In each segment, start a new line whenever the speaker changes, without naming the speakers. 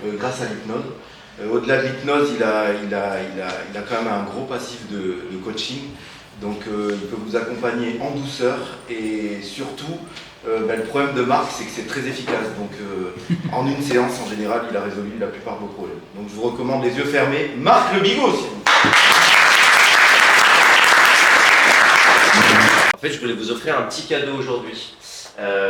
grâce à l'hypnose. Au-delà de l'hypnose, il a quand même un gros passif de coaching. Donc il peut vous accompagner en douceur et surtout, le problème de Marc, c'est que c'est très efficace. Donc en une séance, en général, il a résolu la plupart de vos problèmes. Donc je vous recommande les yeux fermés. Marc Le Bigot, s'il vous plaît.
En fait, je voulais vous offrir un petit cadeau aujourd'hui,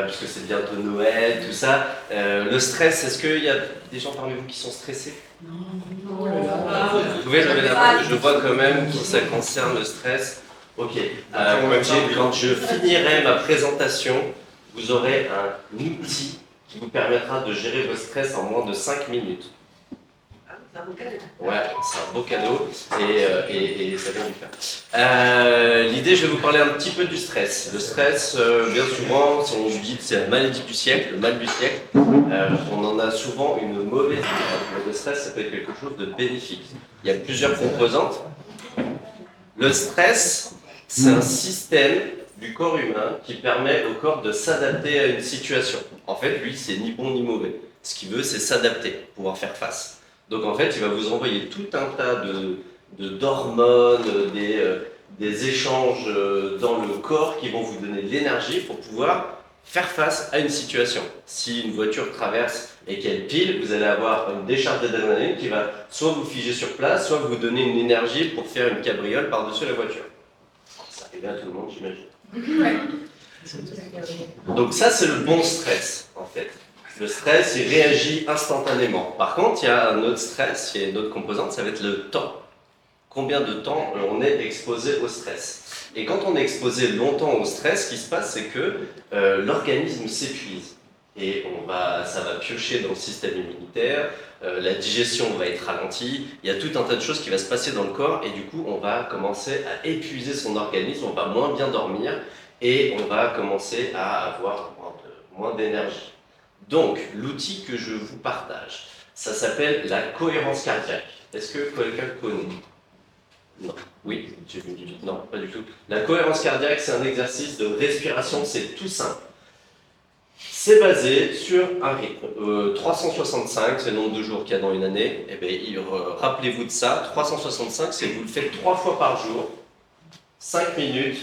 puisque c'est bientôt Noël, tout ça. Le stress, est-ce qu'il y a des gens parmi vous qui sont stressés?
Non.
Vous pouvez lever la main, je vois quand même que ça concerne le stress. Ok, quand je finirai ma présentation, vous aurez un outil qui vous permettra de gérer votre stress en moins de 5 minutes.
C'est un beau cadeau.
Ouais, c'est un beau cadeau et ça vient du faire. L'idée, je vais vous parler un petit peu du stress. Le stress, bien souvent, si on dit que c'est la maladie du siècle, le mal du siècle, on en a souvent une mauvaise idée. Le stress, ça peut être quelque chose de bénéfique. Il y a plusieurs composantes. Le stress, c'est un système du corps humain qui permet au corps de s'adapter à une situation. En fait, lui, c'est ni bon ni mauvais. Ce qu'il veut, c'est s'adapter, pouvoir faire face. Donc en fait, il va vous envoyer tout un tas d'hormones, des échanges dans le corps qui vont vous donner de l'énergie pour pouvoir faire face à une situation. Si une voiture traverse et qu'elle pile, vous allez avoir une décharge d'adrénaline qui va soit vous figer sur place, soit vous donner une énergie pour faire une cabriole par-dessus la voiture. Ça arrive à tout le monde, j'imagine. Donc ça, c'est le bon stress, en fait. Le stress, il réagit instantanément. Par contre, il y a un autre stress, il y a une autre composante, ça va être le temps. Combien de temps on est exposé au stress? Et quand on est exposé longtemps au stress, ce qui se passe, c'est que l'organisme s'épuise. Et ça va piocher dans le système immunitaire, la digestion va être ralentie, il y a tout un tas de choses qui va se passer dans le corps, et du coup, on va commencer à épuiser son organisme, on va moins bien dormir, et on va commencer à avoir moins d'énergie. Donc, l'outil que je vous partage, ça s'appelle la cohérence cardiaque. Est-ce que quelqu'un le connaît? Non. Oui? Non, pas du tout. La cohérence cardiaque, c'est un exercice de respiration, c'est tout simple. C'est basé sur un rythme. 365, c'est le nombre de jours qu'il y a dans une année. Eh bien, rappelez-vous de ça. 365, c'est que vous le faites 3 fois par jour, 5 minutes,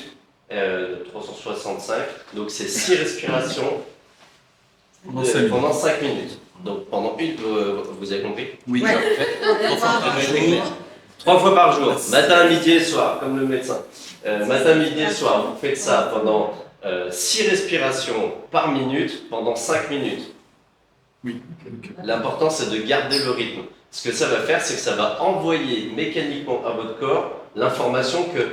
365. Donc, c'est 6 respirations pendant 5 minutes. Donc, pendant vous avez compris?
Oui.
Ouais.
3 fois par jour, matin, midi et soir, comme le médecin. Matin, midi et soir, vous faites ça pendant 6 respirations par minute pendant 5 minutes.
Oui.
L'important, c'est de garder le rythme. Ce que ça va faire, c'est que ça va envoyer mécaniquement à votre corps l'information qu'il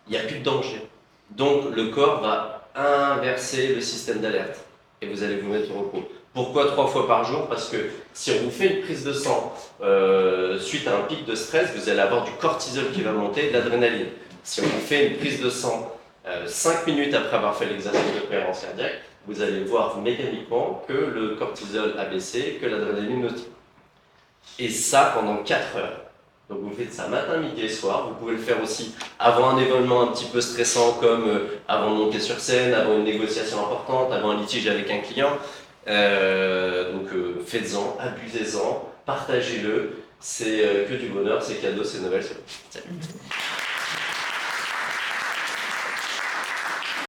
n'y a plus de danger. Donc, le corps va inverser le système d'alerte et vous allez vous mettre au repos. Pourquoi 3 fois par jour? Parce que si on vous fait une prise de sang suite à un pic de stress, vous allez avoir du cortisol qui va monter, de l'adrénaline. Si on vous fait une prise de sang 5 minutes après avoir fait l'exercice de cohérence cardiaque, vous allez voir mécaniquement que le cortisol a baissé, que l'adrénaline aussi. Et ça pendant 4 heures. Donc vous faites ça matin, midi et soir. Vous pouvez le faire aussi avant un événement un petit peu stressant comme avant de monter sur scène, avant une négociation importante, avant un litige avec un client. Faites-en, abusez-en, partagez-le. C'est que du bonheur, c'est cadeau, c'est Noël, c'est bon. Salut.